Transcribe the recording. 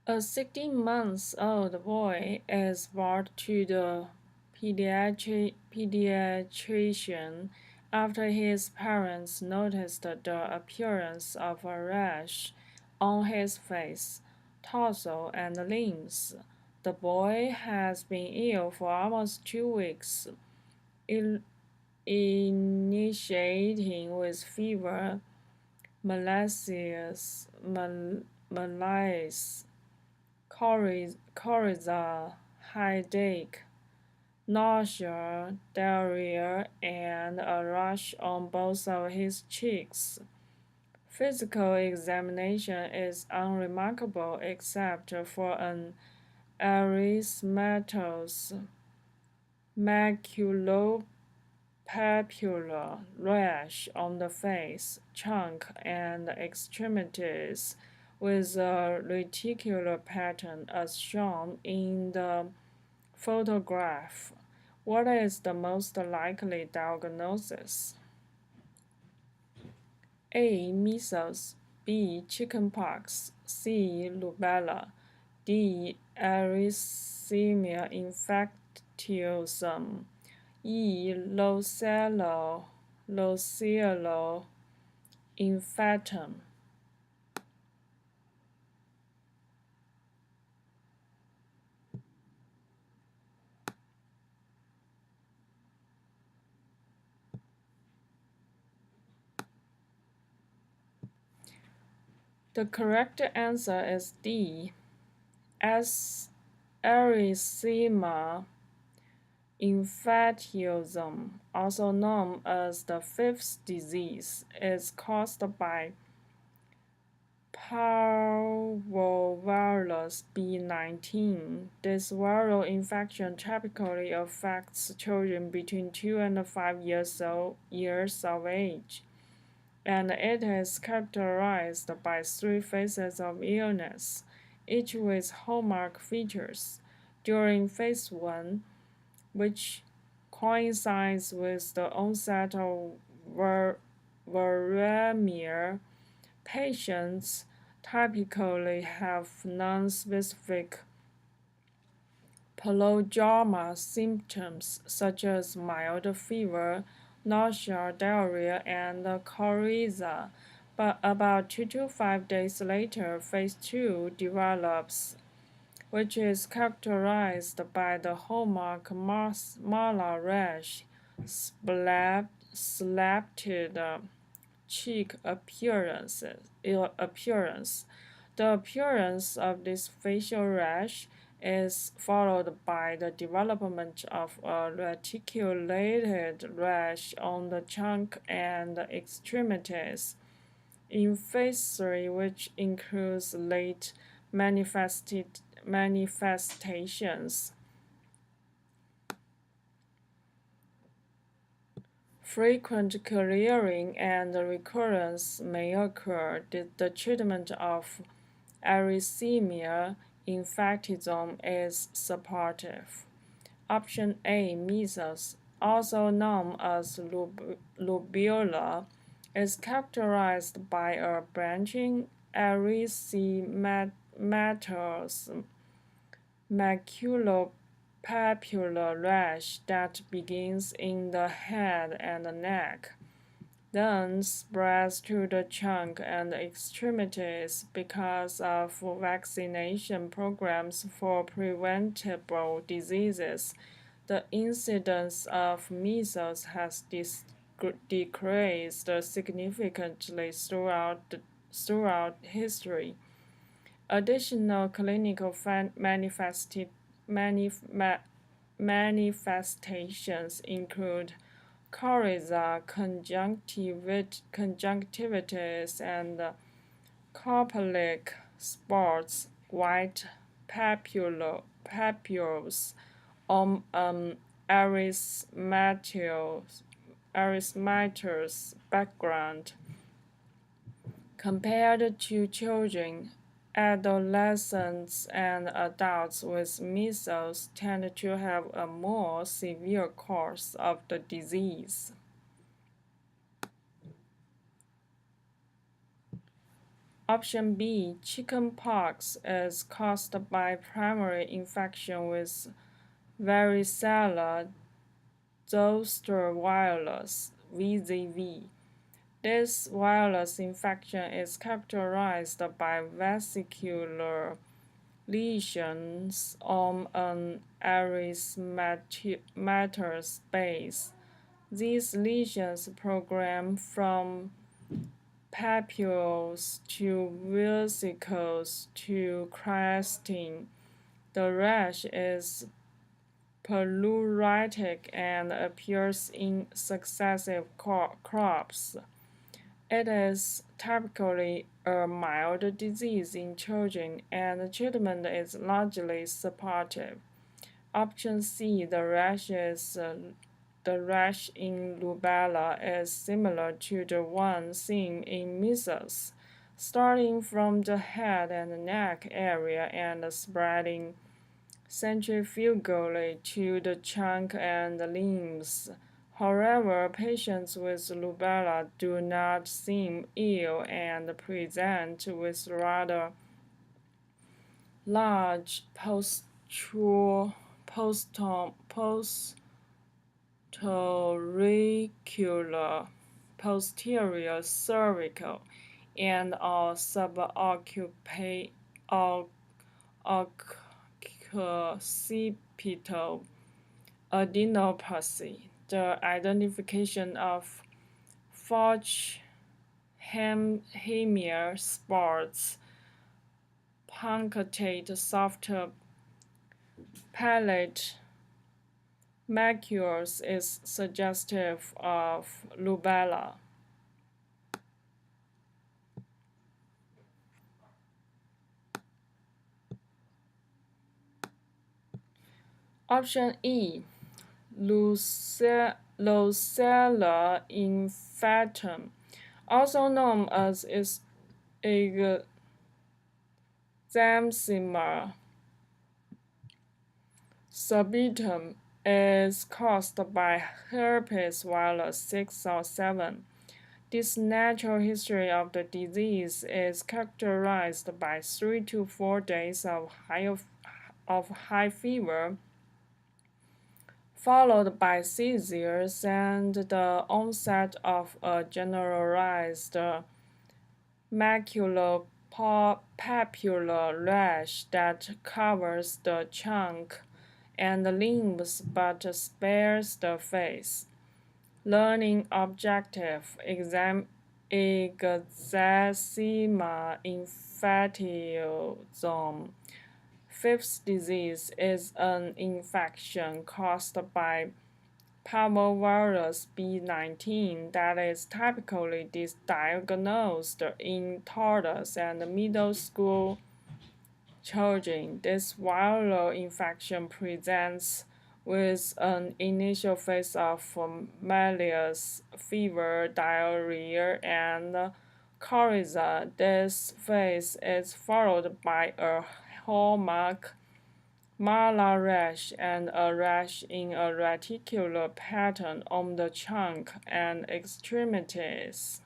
A 16-month-old boy is brought to the pediatrician after his parents noticed the appearance of a rash on his face, torso, and limbs. The boy has been ill for almost 2 weeks, initiating with fever, malaise, coryza, headache, nausea, diarrhea, and a rash on both of his cheeks. Physical examination is unremarkable except for an erythematous maculopapular rash on the face, trunk, and extremities with a reticular pattern as shown in the photograph. What is the most likely diagnosis? A. Measles, B. Chickenpox, C. Rubella, D. Erythema infectiosum, E. Locelo infectum. The correct answer is D. As erythema infectiosum, also known as the fifth disease, is caused by parvovirus B19. This viral infection typically affects children between 2 and 5 years of age, and it is characterized by 3 phases of illness, each with hallmark features. During phase 1, which coincides with the onset of viremia, patients typically have non-specific polydrama symptoms such as mild fever, nausea, diarrhea, and coryza, but about 2 to 5 days later, phase 2 develops, which is characterized by the hallmark mala rash, slapped cheek appearance. The appearance of this facial rash is followed by the development of a reticulated rash on the trunk and extremities. In phase 3, which includes late manifestations, frequent clearing and recurrence may occur. The treatment of erythema infectiosum is supportive. Option A, measles, also known as rubella, is characterized by a branching erythematous maculopapular rash that begins in the head and the neck, then spreads to the trunk and extremities because of vaccination programs for preventable diseases. The incidence of measles has decreased significantly throughout history. Additional clinical manifestations include coryza, conjunctivitis, and corpalic spots, white papules on erythematous background. Compared to children, adolescents and adults with measles tend to have a more severe course of the disease. Option B, chickenpox is caused by primary infection with varicella zoster virus (VZV). This virus infection is characterized by vesicular lesions on an erythematous base. These lesions program from papules to vesicles to crusting. The rash is pleuritic and appears in successive crops. It is typically a mild disease in children, and treatment is largely supportive. Option C, the rash in rubella is similar to the one seen in measles, starting from the head and neck area and spreading centrifugally to the trunk and limbs. However, patients with rubella do not seem ill and present with rather large posterior posterior cervical and occipital adenopathy. The identification of Foch hemier spots punctate soft palate macules is suggestive of rubella. Option E, Lucella infectum, also known as Exanthema subitum, is caused by herpes virus 6 or 7. This natural history of the disease is characterized by 3 to 4 days of high fever, followed by seizures and the onset of a generalized maculopapular rash that covers the trunk and limbs but spares the face. Learning objective: Eczema infectiosum. Fifth disease is an infection caused by parvovirus B19 that is typically diagnosed in toddlers and middle school children. This viral infection presents with an initial phase of malaise, fever, diarrhea, and coryza. This phase is followed by a hallmark malar rash and a rash in a reticular pattern on the trunk and extremities.